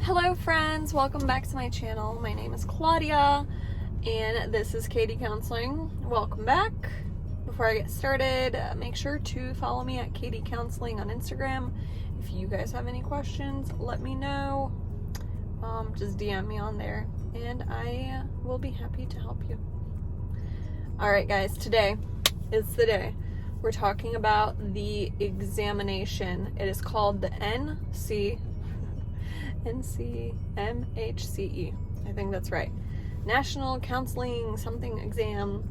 Hello friends, welcome back to my channel. My name is Claudia and this is Katie Counseling. Welcome back. Before I get started, make sure to follow me at Katie Counseling on Instagram. If you guys have any questions, let me know. Just DM me on there and I will be happy to help you. Alright guys, today is the day. We're talking about the examination. It is called the NCMHCE. I think that's right. National Counseling something exam.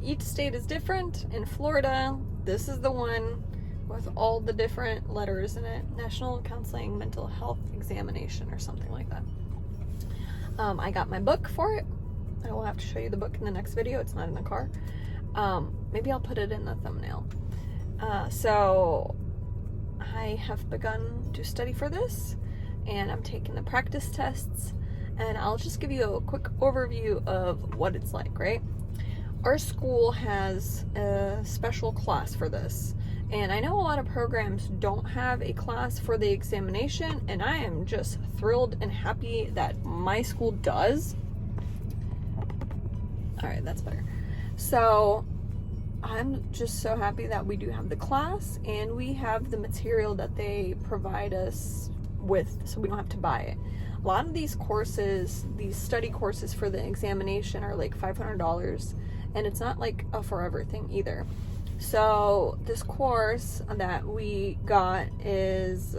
Each state is different. In Florida, this is the one with all the different letters in it. National Counseling Mental Health Examination or something like that. I got my book for it. I will have to show you the book in the next video. It's not in the car. Maybe I'll put it in the thumbnail. So I have begun to study for this and I'm taking the practice tests, and I'll just give you a quick overview of what it's like, right? Our school has a special class for this, and I know a lot of programs don't have a class for the examination, and I am just thrilled and happy that my school does. Alright, that's better. So I'm just so happy that we do have the class and we have the material that they provide us with, so we don't have to buy it. A lot of these courses, these study courses for the examination are like $500, and it's not like a forever thing either. So this course that we got is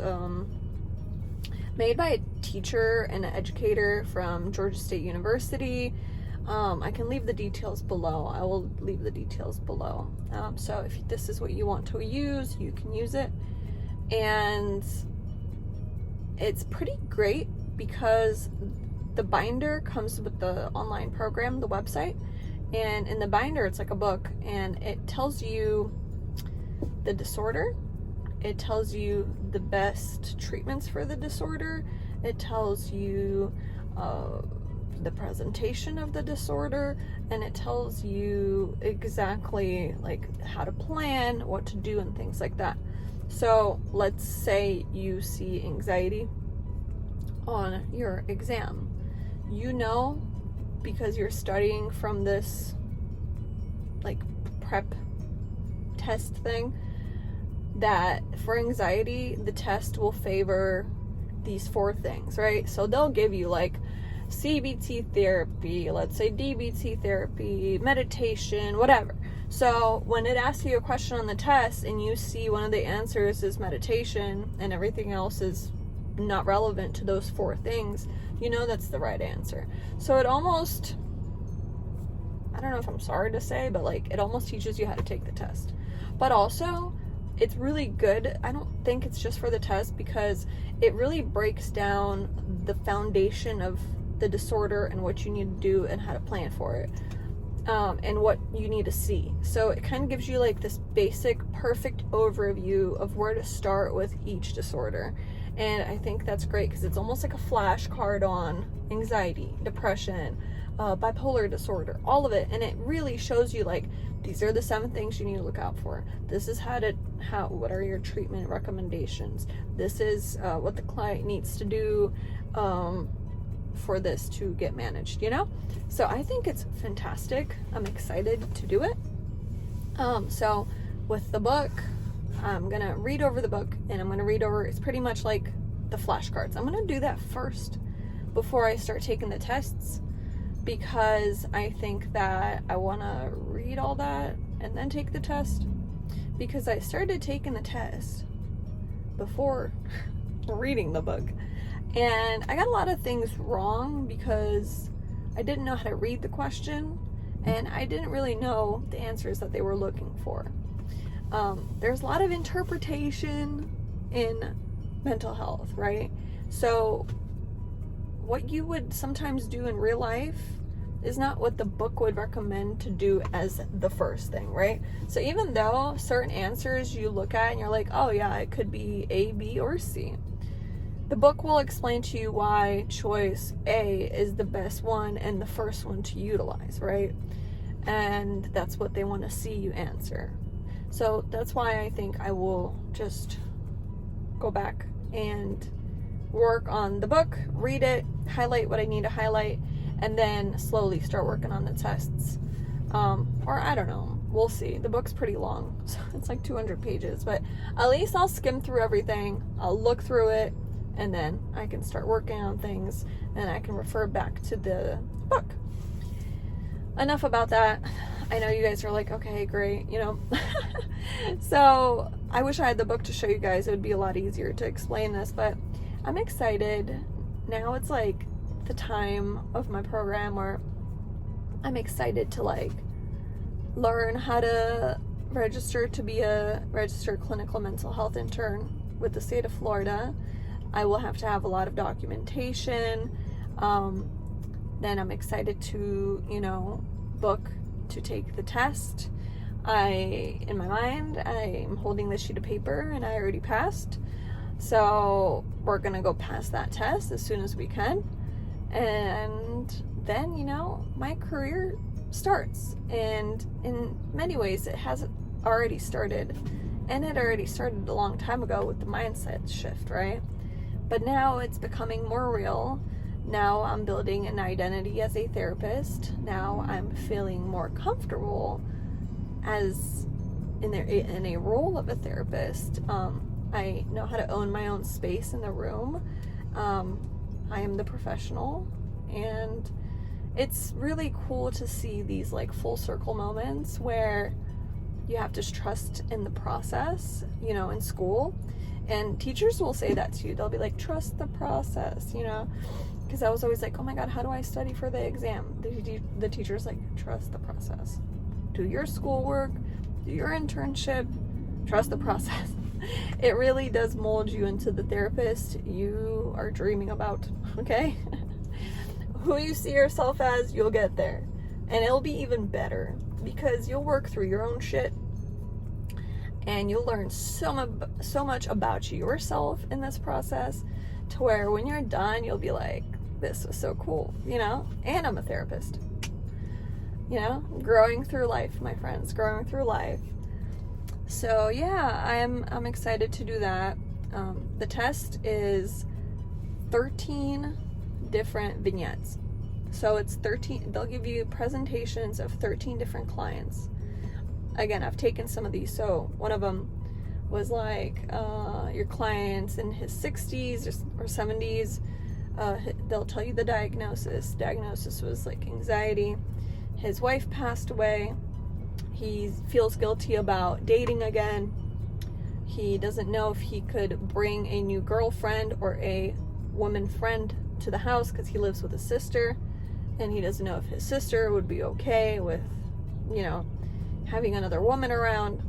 made by a teacher and an educator from Georgia State University. I can leave the details below. I will leave the details below. So if this is what you want to use, you can use it. And it's pretty great because the binder comes with the online program, the website, and in the binder it's like a book, and it tells you the disorder, it tells you the best treatments for the disorder, it tells you the presentation of the disorder, and it tells you exactly like how to plan, what to do, and things like that. So let's say you see anxiety on your exam. You know, because you're studying from this like prep test thing, that for anxiety the test will favor these 4 things, right? So they'll give you like CBT therapy, let's say DBT therapy, meditation, whatever. So when it asks you a question on the test and you see one of the answers is meditation and everything else is not relevant to those 4 things, you know that's the right answer. So it almost, I don't know if I'm sorry to say, but like it almost teaches you how to take the test. But also it's really good. I don't think it's just for the test, because it really breaks down the foundation of the disorder and what you need to do and how to plan for it, and what you need to see. So it kind of gives you like this basic perfect overview of where to start with each disorder. And I think that's great because it's almost like a flashcard on anxiety, depression, bipolar disorder, all of it. And it really shows you like, these are the 7 things you need to look out for. This is what are your treatment recommendations. This is what the client needs to do for this to get managed, you know? So I think it's fantastic. I'm excited to do it. So with the book, I'm gonna read over the book, and I'm gonna read over, it's pretty much like the flashcards. I'm gonna do that first before I start taking the tests, because I think that I wanna read all that and then take the test, because I started taking the test before reading the book. And I got a lot of things wrong because I didn't know how to read the question, and I didn't really know the answers that they were looking for. There's a lot of interpretation in mental health, right? So what you would sometimes do in real life is not what the book would recommend to do as the first thing, right? So even though certain answers you look at and you're like, oh yeah, it could be A, B, or C, the book will explain to you why choice A is the best one and the first one to utilize, right? And that's what they want to see you answer. So that's why I think I will just go back and work on the book, read it, highlight what I need to highlight, and then slowly start working on the tests. Or I don't know, we'll see. The book's pretty long, so it's like 200 pages, but at least I'll skim through everything, I'll look through it, and then I can start working on things, and I can refer back to the book. Enough about that. I know you guys are like, okay, great, you know. So I wish I had the book to show you guys. It would be a lot easier to explain this, but I'm excited. Now it's like the time of my program where I'm excited to like learn how to register to be a registered clinical mental health intern with the state of Florida. I will have to have a lot of documentation. Then I'm excited to, you know, book to take the test. In my mind, I'm holding this sheet of paper and I already passed. So we're gonna go pass that test as soon as we can. And then, you know, my career starts. And in many ways, it has already started. And it already started a long time ago with the mindset shift, right? But now it's becoming more real. Now I'm building an identity as a therapist. Now I'm feeling more comfortable as in a role of a therapist. I know how to own my own space in the room. I am the professional, and it's really cool to see these like full circle moments where you have to trust in the process, you know, in school. And teachers will say that to you. They'll be like, trust the process, you know, because I was always like, oh my God, how do I study for the exam? The teacher's like, trust the process. Do your schoolwork, do your internship, trust the process. It really does mold you into the therapist you are dreaming about, okay? Who you see yourself as, you'll get there. And it'll be even better because you'll work through your own shit and you'll learn so much about yourself in this process to where when you're done, you'll be like, this was so cool, you know? And I'm a therapist. You know, growing through life, my friends, growing through life. So yeah, I'm excited to do that. The test is 13 different vignettes. So it's 13, they'll give you presentations of 13 different clients. Again, I've taken some of these. So one of them was like, your client's in his 60s or 70s. They'll tell you the diagnosis. Diagnosis was like anxiety. His wife passed away. He feels guilty about dating again. He doesn't know if he could bring a new girlfriend or a woman friend to the house because he lives with a sister, and he doesn't know if his sister would be okay with, you know, having another woman around,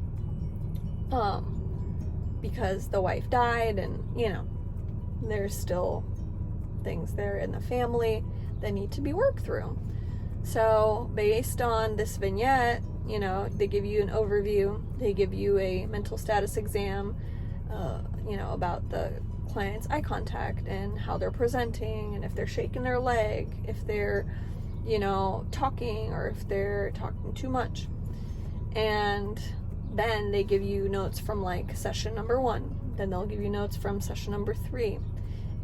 because the wife died, and, you know, there's still things there in the family that need to be worked through. So based on this vignette, you know, they give you an overview, they give you a mental status exam, you know, about the client's eye contact and how they're presenting, and if they're shaking their leg, if they're, you know, talking, or if they're talking too much. And then they give you notes from like session number 1, then they'll give you notes from session number 3,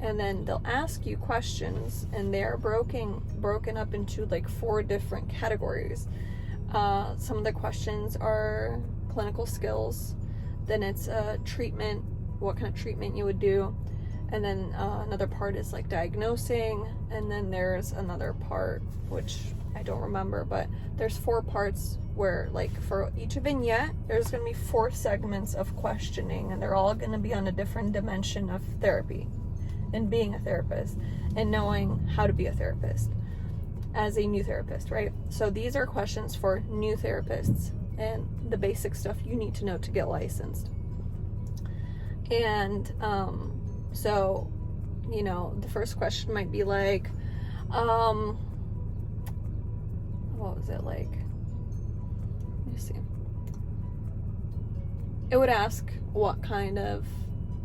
and then they'll ask you questions, and they're broken up into like 4 different categories. Some of the questions are clinical skills, then it's treatment, what kind of treatment you would do, and then another part is like diagnosing, and then there's another part which I don't remember, but there's 4 parts where, like, for each vignette there's going to be 4 segments of questioning, and they're all going to be on a different dimension of therapy and being a therapist and knowing how to be a therapist as a new therapist, right? So these are questions for new therapists and the basic stuff you need to know to get licensed. And so, you know, the first question might be like, what was it like? Let me see. It would ask, what kind of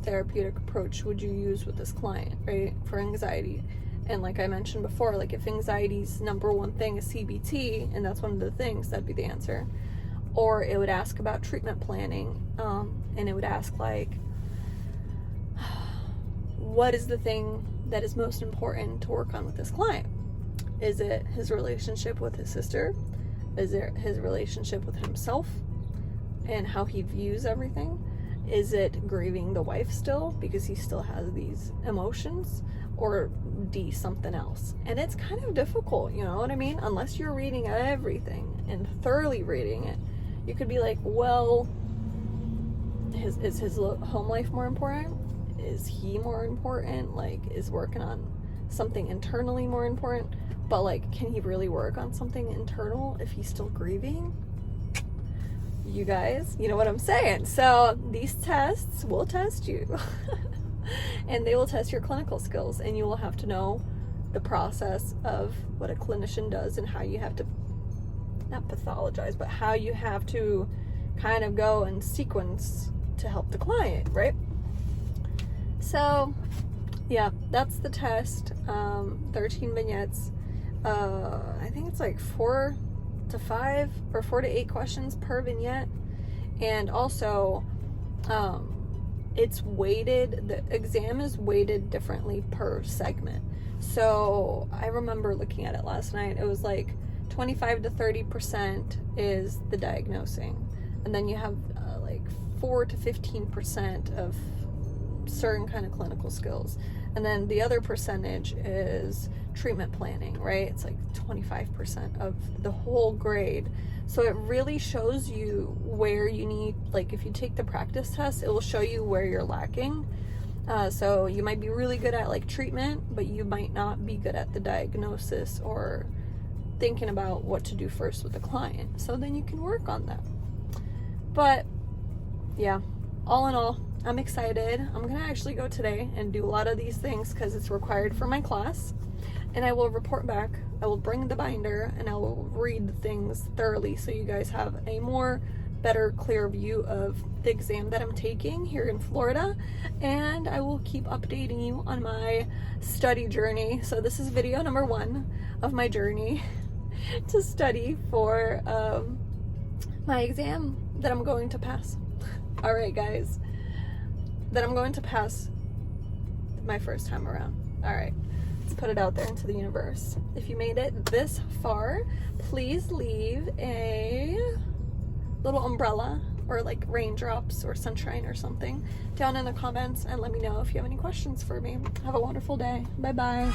therapeutic approach would you use with this client, right, for anxiety? And like I mentioned before, like if anxiety's number 1 thing is CBT, and that's one of the things, that'd be the answer. Or it would ask about treatment planning, and it would ask like, what is the thing that is most important to work on with this client? Is it his relationship with his sister? Is it his relationship with himself and how he views everything? Is it grieving the wife still because he still has these emotions? Or D, something else? And it's kind of difficult, you know what I mean? Unless you're reading everything and thoroughly reading it, you could be like, well, is his home life more important? Is he more important? Like, is working on something internally more important? But like, can he really work on something internal if he's still grieving? You guys, you know what I'm saying? So these tests will test you. And they will test your clinical skills, and you will have to know the process of what a clinician does and how you have to, not pathologize, but how you have to kind of go and sequence to help the client, right? So yeah, that's the test. 13 vignettes. I think it's like 4 to 5 or 4 to 8 questions per vignette. And also, it's weighted, the exam is weighted differently per segment. So I remember looking at it last night, it was like 25 to 30% is the diagnosing, and then you have like 4 to 15% of certain kind of clinical skills, and then the other percentage is treatment planning, right? It's like 25% of the whole grade. So it really shows you where you need, like if you take the practice test, it will show you where you're lacking. So you might be really good at like treatment, but you might not be good at the diagnosis or thinking about what to do first with the client. So then you can work on that. But yeah, all in all, I'm excited. I'm gonna actually go today and do a lot of these things because it's required for my class. And I will report back. I will bring the binder and I will read the things thoroughly so you guys have a better, clear view of the exam that I'm taking here in Florida. And I will keep updating you on my study journey. So this is video number 1 of my journey to study for my exam that I'm going to pass. All right, guys, that I'm going to pass my first time around. All right. Let's put it out there into the universe. If you made it this far, please leave a little umbrella or like raindrops or sunshine or something down in the comments and let me know if you have any questions for me. Have a wonderful day. Bye-bye.